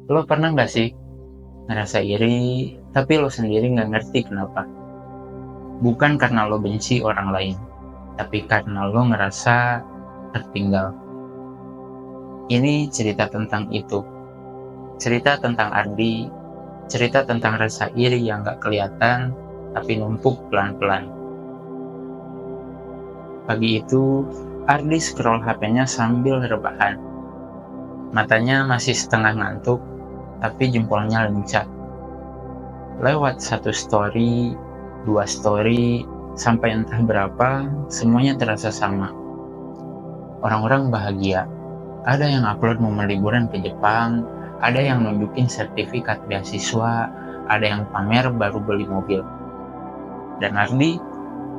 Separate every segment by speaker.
Speaker 1: Lo pernah nggak sih ngerasa iri, tapi lo sendiri nggak ngerti kenapa? Bukan karena lo benci orang lain, tapi karena lo ngerasa tertinggal. Ini cerita tentang itu. Cerita tentang Ardi, cerita tentang rasa iri yang nggak kelihatan, tapi numpuk pelan-pelan. Pagi itu, Ardi scroll HP-nya sambil rebahan. Matanya masih setengah ngantuk, tapi jempolnya lincah. Lewat satu story, dua story, sampai entah berapa, semuanya terasa sama. Orang-orang bahagia. Ada yang upload momen liburan ke Jepang, ada yang nunjukin sertifikat beasiswa, ada yang pamer baru beli mobil. Dan Ardi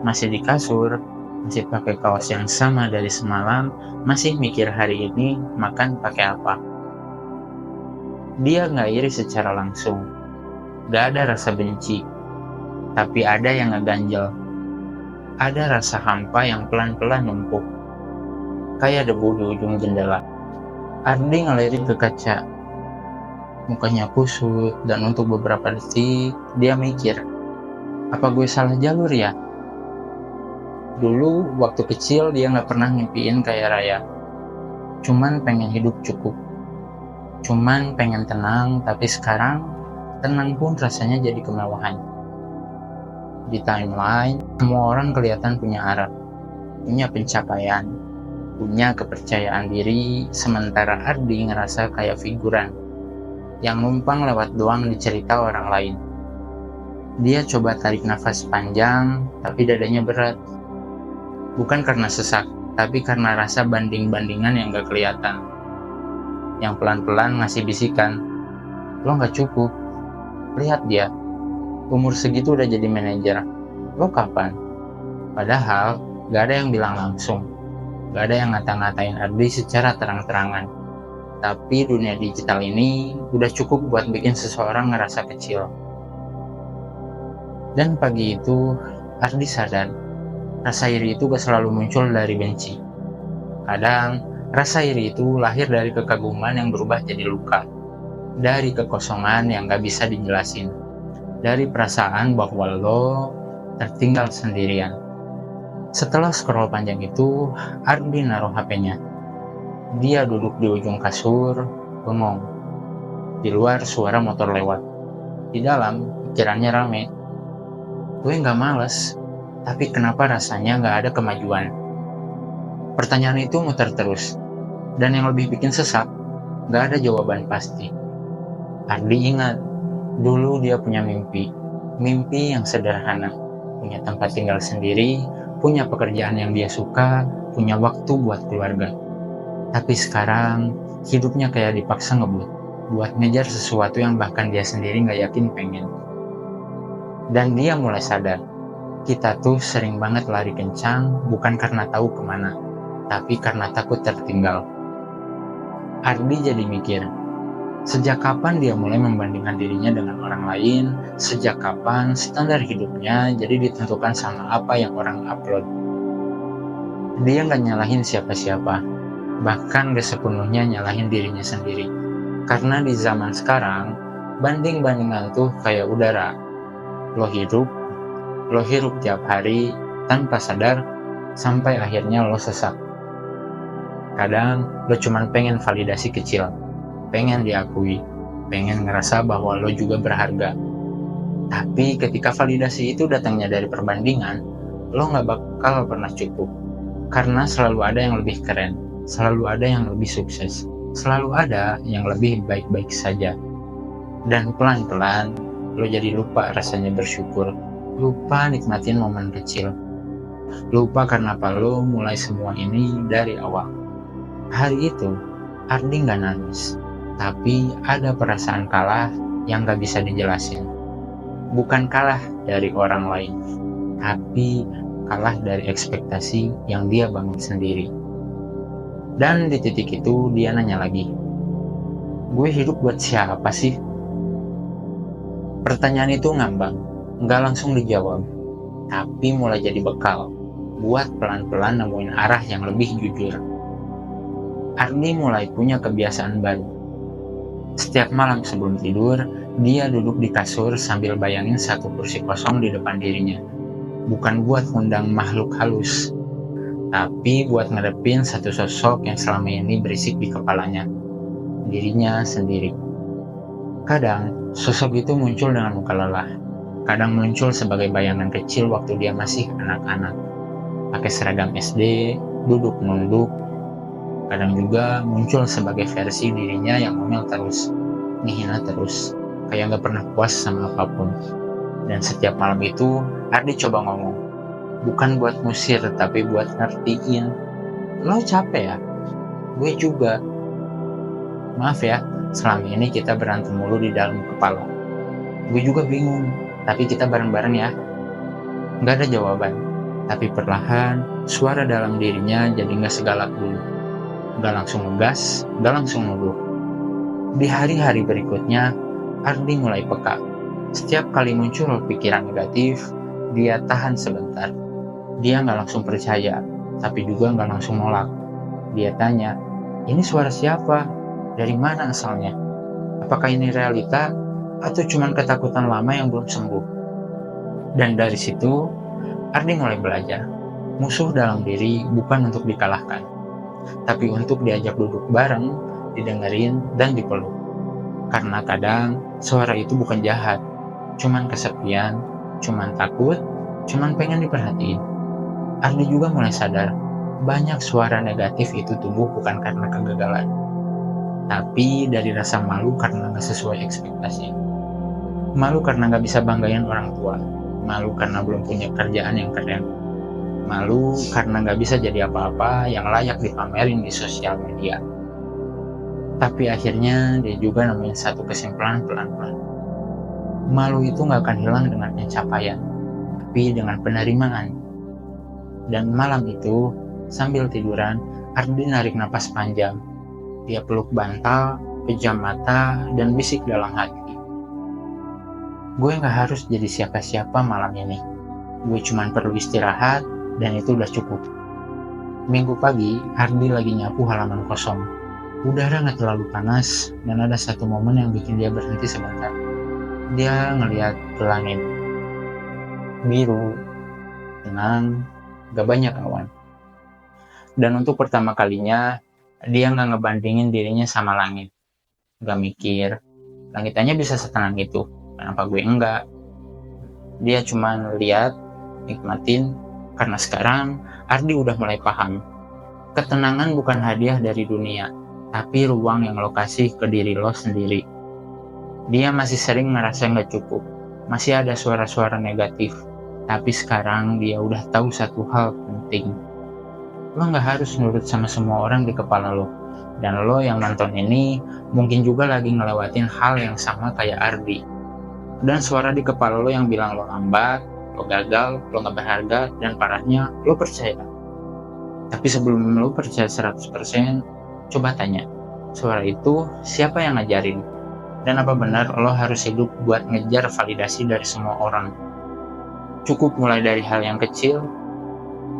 Speaker 1: masih di kasur, masih pakai kaos yang sama dari semalam, masih mikir hari ini makan pakai apa. Dia nggak iri secara langsung, nggak ada rasa benci, tapi ada yang ngeganjel. Ada rasa hampa yang pelan-pelan numpuk, kayak debu di ujung jendela. Ardi ngelirik ke kaca, mukanya kusut, dan untuk beberapa detik dia mikir, apa gue salah jalur ya? Dulu waktu kecil dia nggak pernah ngimpiin kayak Raya, cuman pengen hidup cukup, cuman pengen tenang, tapi sekarang tenang pun rasanya jadi kemewahan. Di timeline, semua orang kelihatan punya arah, punya pencapaian, punya kepercayaan diri, sementara Ardi ngerasa kayak figuran yang numpang lewat doang di cerita orang lain. Dia coba tarik nafas panjang, tapi dadanya berat. Bukan karena sesak, tapi karena rasa banding-bandingan yang gak kelihatan. Yang pelan-pelan ngasih bisikan, lo gak cukup. Lihat dia, umur segitu udah jadi manajer. Lo kapan? Padahal gak ada yang bilang langsung. Gak ada yang ngata-ngatain Ardi secara terang-terangan. Tapi dunia digital ini udah cukup buat bikin seseorang ngerasa kecil. Dan pagi itu, Ardi sadar, rasa iri itu gak selalu muncul dari benci. Kadang, rasa iri itu lahir dari kekaguman yang berubah jadi luka. Dari kekosongan yang gak bisa dijelasin. Dari perasaan bahwa lo tertinggal sendirian. Setelah scroll panjang itu, Ardi naruh HP-nya. Dia duduk di ujung kasur, bengong. Di luar suara motor lewat. Di dalam, pikirannya rame. Gue gak males, tapi kenapa rasanya gak ada kemajuan? Pertanyaan itu muter terus. Dan yang lebih bikin sesak, gak ada jawaban pasti. Ardi ingat, dulu dia punya mimpi. Mimpi yang sederhana. Punya tempat tinggal sendiri, punya pekerjaan yang dia suka, punya waktu buat keluarga. Tapi sekarang, hidupnya kayak dipaksa ngebut, buat ngejar sesuatu yang bahkan dia sendiri gak yakin pengen. Dan dia mulai sadar, kita tuh sering banget lari kencang, bukan karena tahu kemana, tapi karena takut tertinggal. Ardi jadi mikir, sejak kapan dia mulai membandingkan dirinya dengan orang lain, sejak kapan standar hidupnya jadi ditentukan sama apa yang orang upload. Dia gak nyalahin siapa-siapa, bahkan gak sepenuhnya nyalahin dirinya sendiri. Karena di zaman sekarang, banding-bandingan tuh kayak udara. Lo hirup tiap hari tanpa sadar, sampai akhirnya lo sesak. Kadang lo cuman pengen validasi kecil, pengen diakui, pengen ngerasa bahwa lo juga berharga. Tapi ketika validasi itu datangnya dari perbandingan, lo gak bakal pernah cukup. Karena selalu ada yang lebih keren, selalu ada yang lebih sukses, selalu ada yang lebih baik-baik saja. Dan pelan-pelan, lo jadi lupa rasanya bersyukur, lupa nikmatin momen kecil, lupa kenapa lo mulai semua ini dari awal. Hari itu, Ardi gak nangis, tapi ada perasaan kalah yang gak bisa dijelasin. Bukan kalah dari orang lain, tapi kalah dari ekspektasi yang dia bangun sendiri. Dan di titik itu dia nanya lagi, gue hidup buat siapa sih? Pertanyaan itu ngambang, nggak langsung dijawab, tapi mulai jadi bekal buat pelan-pelan nemuin arah yang lebih jujur. Ardi mulai punya kebiasaan baru. Setiap malam sebelum tidur, dia duduk di kasur sambil bayangin satu kursi kosong di depan dirinya. Bukan buat ngundang makhluk halus, tapi buat ngadepin satu sosok yang selama ini berisik di kepalanya, dirinya sendiri. Kadang, sosok itu muncul dengan muka lelah. Kadang muncul sebagai bayangan kecil waktu dia masih anak-anak. Pakai seragam SD, duduk nunduk. Kadang juga muncul sebagai versi dirinya yang ngomel terus, ngehina terus, kayak gak pernah puas sama apapun. Dan setiap malam itu, Ardi coba ngomong. Bukan buat ngusir, tapi buat ngertiin. Lo capek ya? Gue juga. Maaf ya, selama ini kita berantem mulu di dalam kepala. Gue juga bingung, tapi kita bareng-bareng ya. Gak ada jawaban, tapi perlahan suara dalam dirinya jadi gak segalak dulu. Gak langsung ngegas, gak langsung nuduh. Di hari-hari berikutnya, Ardi mulai peka. Setiap kali muncul pikiran negatif, dia tahan sebentar. Dia gak langsung percaya, tapi juga gak langsung nolak. Dia tanya, ini suara siapa? Dari mana asalnya? Apakah ini realita atau cuma ketakutan lama yang belum sembuh? Dan dari situ, Ardi mulai belajar. Musuh dalam diri bukan untuk dikalahkan, tapi untuk diajak duduk bareng, didengerin, dan dipeluk. Karena kadang, suara itu bukan jahat, cuman kesepian, cuman takut, cuman pengen diperhatiin. Ardi juga mulai sadar, banyak suara negatif itu tumbuh bukan karena kegagalan, tapi dari rasa malu karena gak sesuai ekspektasi. Malu karena gak bisa banggain orang tua. Malu karena belum punya kerjaan yang keren. Malu karena gak bisa jadi apa-apa yang layak dipamerin di sosial media. Tapi akhirnya dia juga nemuin satu kesimpulan pelan-pelan. Malu itu gak akan hilang dengan pencapaian, tapi dengan penerimaan. Dan malam itu, sambil tiduran, Ardi narik napas panjang. Dia peluk bantal, pejam mata, dan bisik dalam hati. Gue gak harus jadi siapa-siapa malam ini. Gue cuma perlu istirahat, dan itu udah cukup. Minggu pagi, Ardi lagi nyapu halaman kosong. Udara gak terlalu panas, dan ada satu momen yang bikin dia berhenti sebentar. Dia ngeliat ke langit. Biru, tenang, gak banyak awan. Dan untuk pertama kalinya, dia gak ngebandingin dirinya sama langit. Gak mikir, langit aja bisa setenang itu, kenapa gue enggak? Dia cuma lihat, nikmatin, karena sekarang Ardi udah mulai paham. Ketenangan bukan hadiah dari dunia, tapi ruang yang lo kasih ke diri lo sendiri. Dia masih sering ngerasa gak cukup, masih ada suara-suara negatif, tapi sekarang dia udah tahu satu hal penting. Lo gak harus nurut sama semua orang di kepala lo. Dan lo yang nonton ini mungkin juga lagi ngelewatin hal yang sama kayak Ardi. Dan suara di kepala lo yang bilang lo lambat, lo gagal, lo gak berharga, dan parahnya lo percaya. Tapi sebelum lo percaya 100%, coba tanya, suara itu siapa yang ngajarin? Dan apa benar lo harus hidup buat ngejar validasi dari semua orang? Cukup mulai dari hal yang kecil,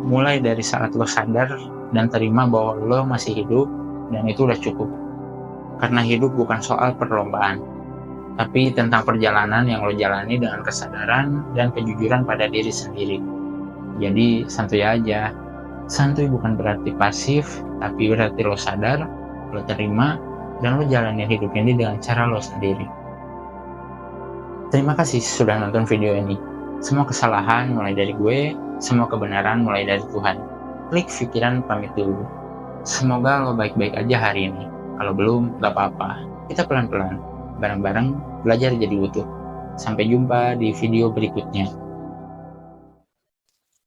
Speaker 1: mulai dari saat lo sadar dan terima bahwa lo masih hidup, dan itu udah cukup. Karena hidup bukan soal perlombaan, tapi tentang perjalanan yang lo jalani dengan kesadaran dan kejujuran pada diri sendiri. Jadi santuy aja. Santuy bukan berarti pasif, tapi berarti lo sadar, lo terima, dan lo jalanin hidup ini dengan cara lo sendiri. Terima kasih sudah nonton video ini. Semua kesalahan mulai dari gue, semua kebenaran mulai dari Tuhan. Klik pikiran pamit dulu. Semoga lo baik-baik aja hari ini. Kalau belum, gak apa-apa. Kita pelan-pelan, bareng-bareng belajar jadi utuh. Sampai jumpa di video berikutnya.